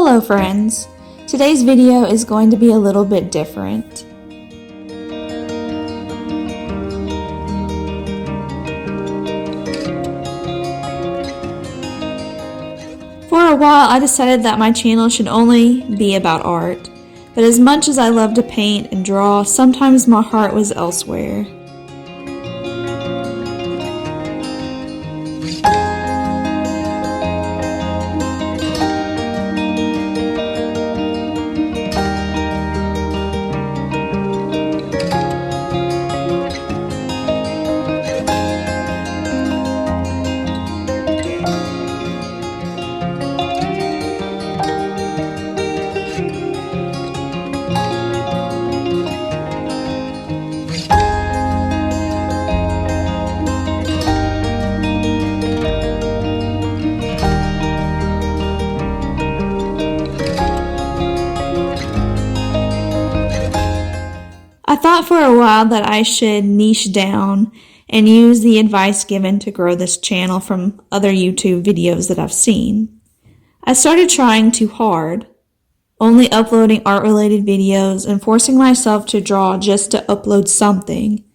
Hello friends! Today's video is going to be a little bit different. For a while I decided that my channel should only be about art, but as much as I love to paint and draw, sometimes my heart was elsewhere. I thought for a while that I should niche down and use the advice given to grow this channel from other YouTube videos that I've seen. I started trying too hard, only uploading art-related videos and forcing myself to draw just to upload something.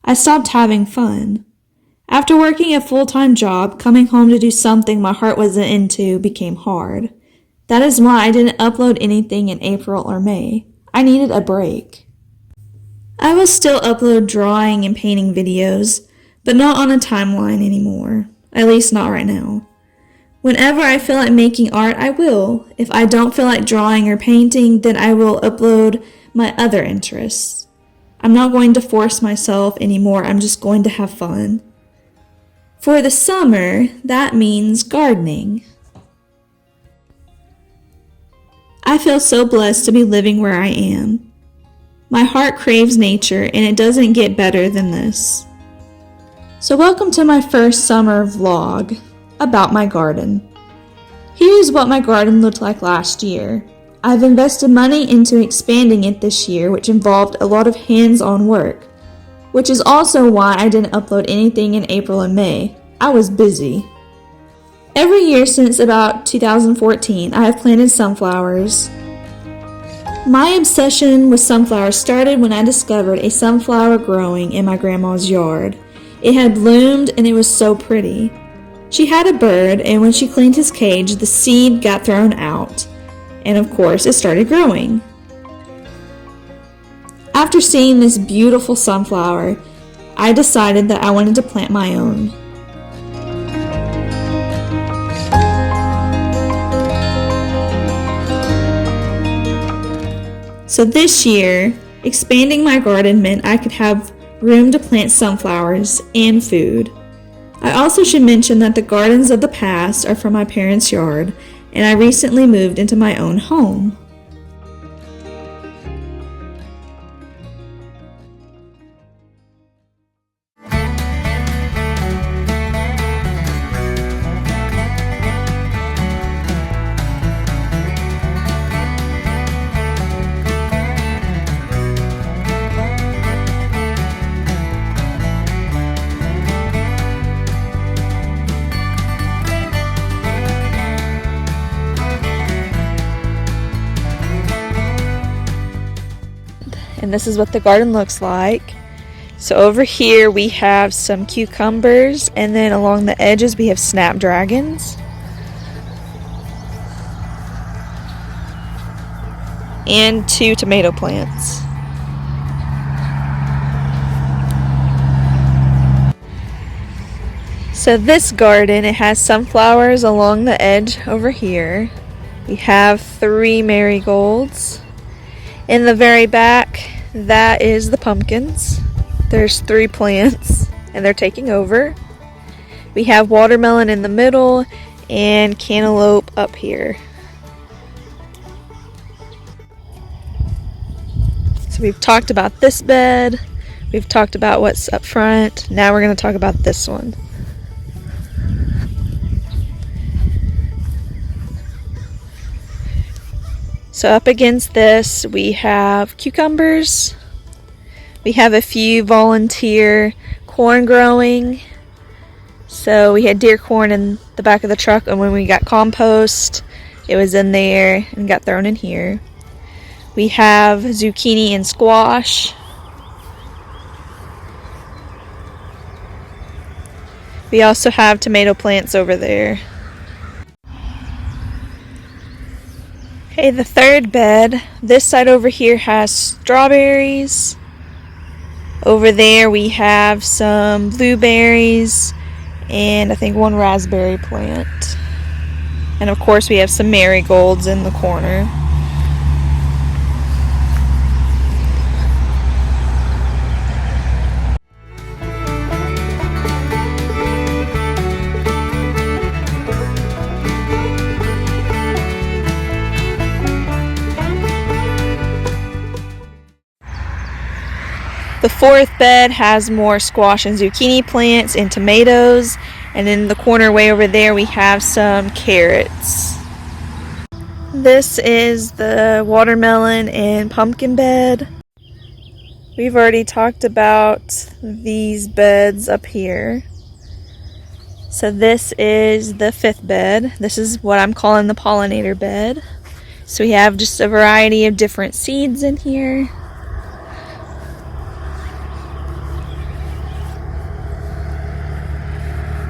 I stopped having fun. After working a full-time job, coming home to do something my heart wasn't into became hard. That is why I didn't upload anything in April or May. I needed a break. I will still upload drawing and painting videos, but not on a timeline anymore, at least not right now. Whenever I feel like making art, I will. If I don't feel like drawing or painting, then I will upload my other interests. I'm not going to force myself anymore, I'm just going to have fun. For the summer, that means gardening. I feel so blessed to be living where I am. My heart craves nature, and it doesn't get better than this. So welcome to my first summer vlog about my garden. Here's what my garden looked like last year. I've invested money into expanding it this year, which involved a lot of hands-on work, which is also why I didn't upload anything in April and May. I was busy. Every year since about 2014, I have planted sunflowers. My obsession with sunflowers started when I discovered a sunflower growing in my grandma's yard. It had bloomed and it was so pretty. She had a bird, and when she cleaned his cage, the seed got thrown out, and of course it started growing. After seeing this beautiful sunflower, I decided that I wanted to plant my own. So this year, expanding my garden meant I could have room to plant sunflowers and food. I also should mention that the gardens of the past are from my parents' yard, and I recently moved into my own home. And this is what the garden looks like. So over here we have some cucumbers, and then along the edges we have snapdragons. And 2 tomato plants. So this garden, it has sunflowers along the edge over here. We have 3 marigolds. In the very back, that is the pumpkins. There's 3 plants, and they're taking over. We have watermelon in the middle, and cantaloupe up here. So we've talked about this bed, we've talked about what's up front, now we're going to talk about this one. So up against this, we have cucumbers. We have a few volunteer corn growing. So we had deer corn in the back of the truck, and when we got compost, It was in there and got thrown in here. We have zucchini and squash. We also have tomato plants over there. Okay, the third bed. This side over here has strawberries. Over there we have some blueberries and I think one raspberry plant. And of course we have some marigolds in the corner. The fourth bed has more squash and zucchini plants and tomatoes, and in the corner way over there we have some carrots. This is the watermelon and pumpkin bed. We've already talked about these beds up here. So this is the fifth bed. This is what I'm calling the pollinator bed. So we have just a variety of different seeds in here.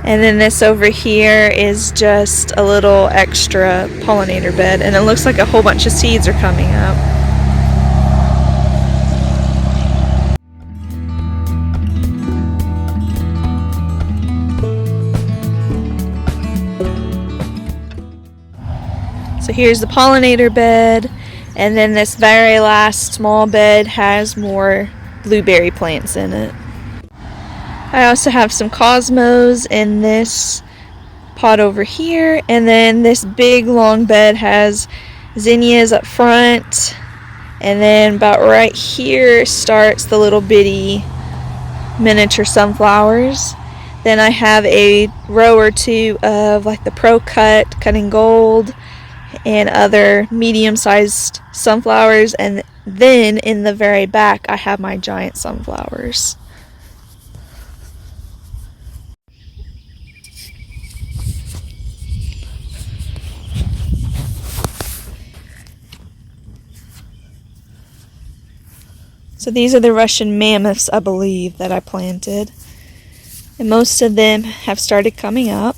And then this over here is just a little extra pollinator bed, and it looks like a whole bunch of seeds are coming up. So here's the pollinator bed, and then this very last small bed has more blueberry plants in it. I also have some cosmos in this pot over here, and then this big long bed has zinnias up front, and then about right here starts the little bitty miniature sunflowers. Then I have a row or two of like the Pro Cut Cutting Gold and other medium-sized sunflowers, and then in the very back I have my giant sunflowers. So these are the Russian mammoths, I believe, that I planted. And most of them have started coming up.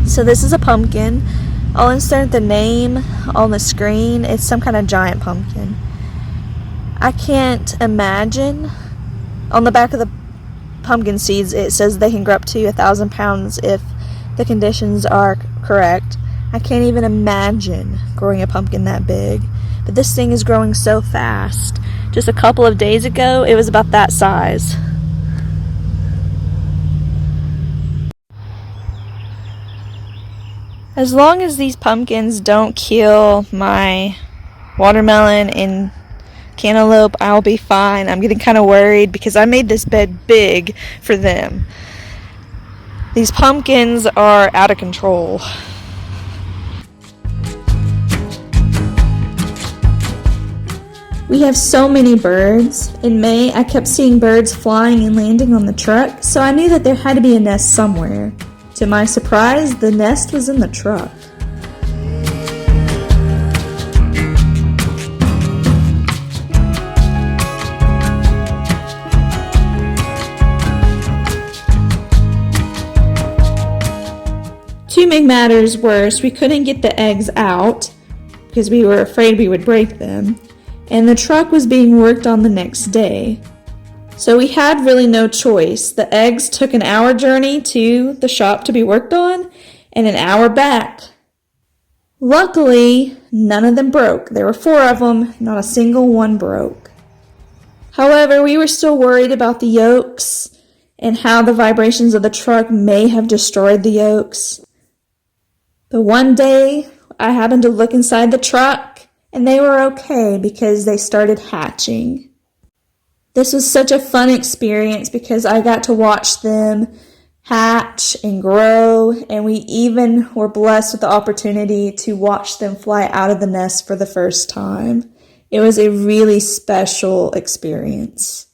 So this is a pumpkin. I'll insert the name on the screen. It's some kind of giant pumpkin. I can't imagine. On the back of the pumpkin seeds it says they can grow up to 1,000 pounds if the conditions are correct. I can't even imagine growing a pumpkin that big. But this thing is growing so fast. Just a couple of days ago it was about that size. As long as these pumpkins don't kill my watermelon and cantaloupe, I'll be fine. I'm getting kind of worried because I made this bed big for them. These pumpkins are out of control. We have so many birds. In May, I kept seeing birds flying and landing on the truck, so I knew that there had to be a nest somewhere. To my surprise, the nest was in the truck. To make matters worse, we couldn't get the eggs out because we were afraid we would break them, and the truck was being worked on the next day. So we had really no choice. The eggs took an hour journey to the shop to be worked on and an hour back. Luckily, none of them broke. There were 4 of them, not a single one broke. However, we were still worried about the yolks and how the vibrations of the truck may have destroyed the yolks. But one day, I happened to look inside the truck and they were okay because they started hatching. This was such a fun experience because I got to watch them hatch and grow, and we even were blessed with the opportunity to watch them fly out of the nest for the first time. It was a really special experience.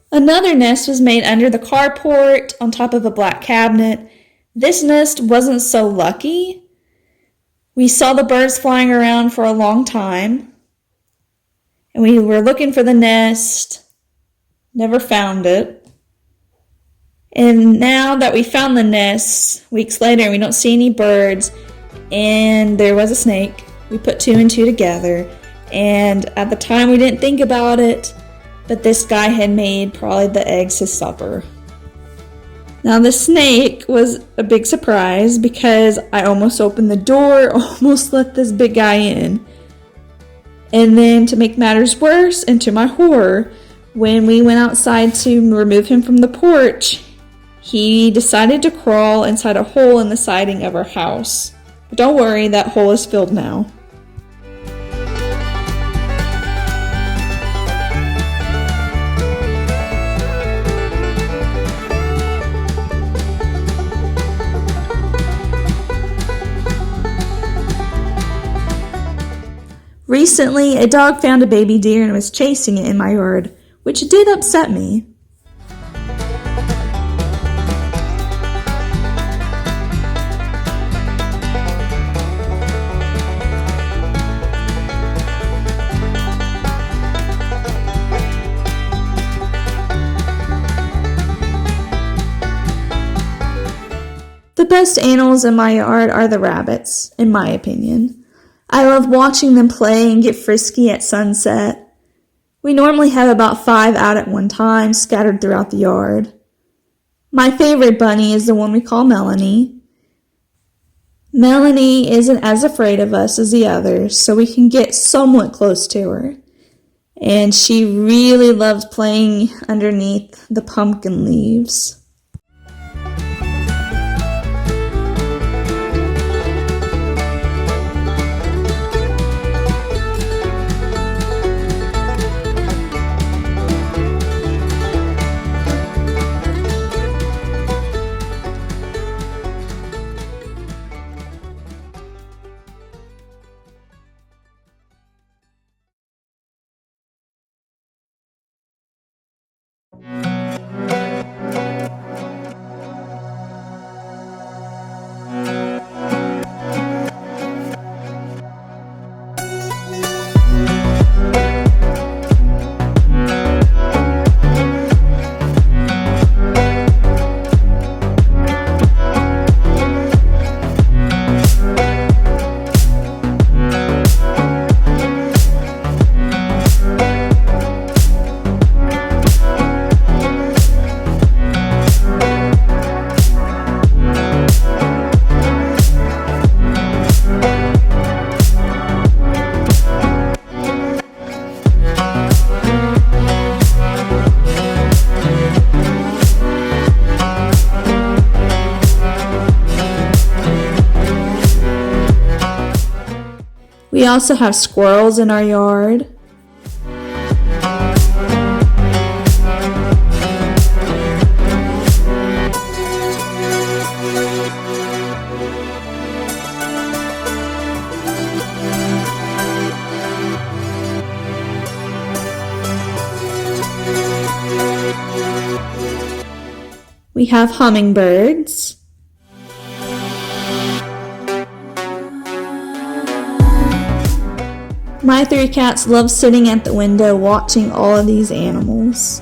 Another nest was made under the carport on top of a black cabinet. This nest wasn't so lucky. We saw the birds flying around for a long time, and we were looking for the nest, never found it. And now that we found the nest, weeks later, and we don't see any birds, and there was a snake, we put two and two together, and at the time we didn't think about it, but this guy had made probably the eggs his supper. Now the snake was a big surprise because I almost opened the door, almost let this big guy in. And then to make matters worse, and to my horror, when we went outside to remove him from the porch, he decided to crawl inside a hole in the siding of our house. But don't worry, that hole is filled now. Recently, a dog found a baby deer and was chasing it in my yard, which did upset me. The best animals in my yard are the rabbits, in my opinion. I love watching them play and get frisky at sunset. We normally have about 5 out at one time, scattered throughout the yard. My favorite bunny is the one we call Melanie. Melanie isn't as afraid of us as the others, so we can get somewhat close to her. And she really loves playing underneath the pumpkin leaves. We also have squirrels in our yard. We have hummingbirds. My 3 cats love sitting at the window watching all of these animals.